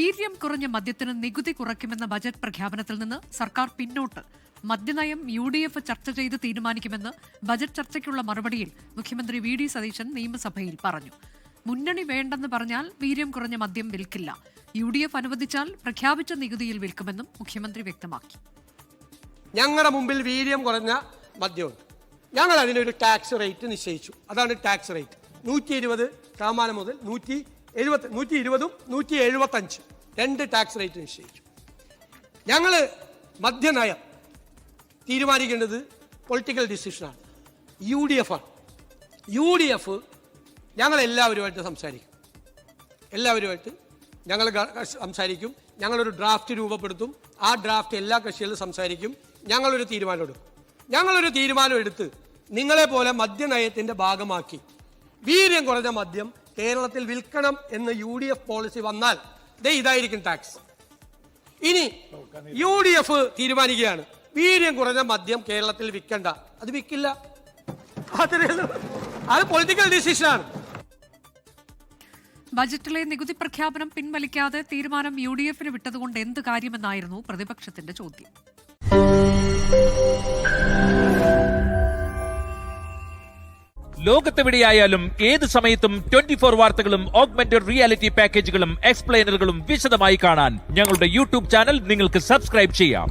വീര്യം കുറഞ്ഞ മദ്യത്തിന് നികുതി കുറയ്ക്കുമെന്ന ബജറ്റ് പ്രഖ്യാപനത്തിൽ നിന്ന് സർക്കാർ പിന്നോട്ട്. മദ്യനയം UDF ചർച്ച ചെയ്ത് തീരുമാനിക്കുമെന്ന് ബജറ്റ് ചർച്ചയ്ക്കുള്ള മറുപടിയിൽ മുഖ്യമന്ത്രി VD സതീശൻ നിയമസഭയിൽ പറഞ്ഞു. മുന്നണി വേണ്ടെന്ന് പറഞ്ഞാൽ വീര്യം കുറഞ്ഞ മദ്യം വിൽക്കില്ല. UDF അനുവദിച്ചാൽ പ്രഖ്യാപിച്ച നികുതിയിൽ വിൽക്കുമെന്നും മുഖ്യമന്ത്രി വ്യക്തമാക്കി. ഞങ്ങളുടെ മുമ്പിൽ വീര്യം കുറഞ്ഞ മദ്യമുണ്ട്. ഞങ്ങൾ അതിനൊരു ടാക്സ് റേറ്റ് നിശ്ചയിച്ചു. അതാണ് ടാക്സ് റേറ്റ്. 120 ശതമാനം മുതൽ 120ഉം 175 രണ്ട് ടാക്സ് റേറ്റ് നിശ്ചയിച്ചു. ഞങ്ങൾ മദ്യനയം തീരുമാനിക്കേണ്ടത് പൊളിറ്റിക്കൽ ഡിസിഷനാണ്. UDF ആണ്. UDF ഞങ്ങൾ എല്ലാവരുമായിട്ട് സംസാരിക്കും. ഞങ്ങളൊരു ഡ്രാഫ്റ്റ് രൂപപ്പെടുത്തും. ആ ഡ്രാഫ്റ്റ് എല്ലാ കക്ഷികളും സംസാരിക്കും. ഞങ്ങളൊരു തീരുമാനം എടുത്ത് നിങ്ങളെ പോലെ മദ്യനയത്തിന്റെ ഭാഗമാക്കി വീര്യം കുറഞ്ഞ മദ്യം കേരളത്തിൽ വിൽക്കണം എന്ന് UDF പോളിസി വന്നാൽ ഇതായിരിക്കും ടാക്സ്. ഇനി UDF തീരുമാനിക്കുകയാണ് വീര്യം കുറഞ്ഞ മദ്യം കേരളത്തിൽ വിൽക്കണ്ട, അത് വിൽക്കില്ല. അത് പൊളിറ്റിക്കൽ ഡിസിഷനാണ്. ബജറ്റിലെ നികുതി പ്രഖ്യാപനം പിൻവലിക്കാതെ തീരുമാനം UDFന് വിട്ടതുകൊണ്ട് എന്ത് കാര്യമെന്നായിരുന്നു പ്രതിപക്ഷത്തിന്റെ ചോദ്യം. ലോകത്തെവിടെയായാലും ഏത് സമയത്തും 24 വാർത്തകളും ഓഗ്മെന്റഡ് റിയാലിറ്റി പാക്കേജുകളും എക്സ്പ്ലെയിനറുകളും വിശദമായി കാണാൻ ഞങ്ങളുടെ YouTube ചാനൽ നിങ്ങൾക്ക് സബ്സ്ക്രൈബ് ചെയ്യാം.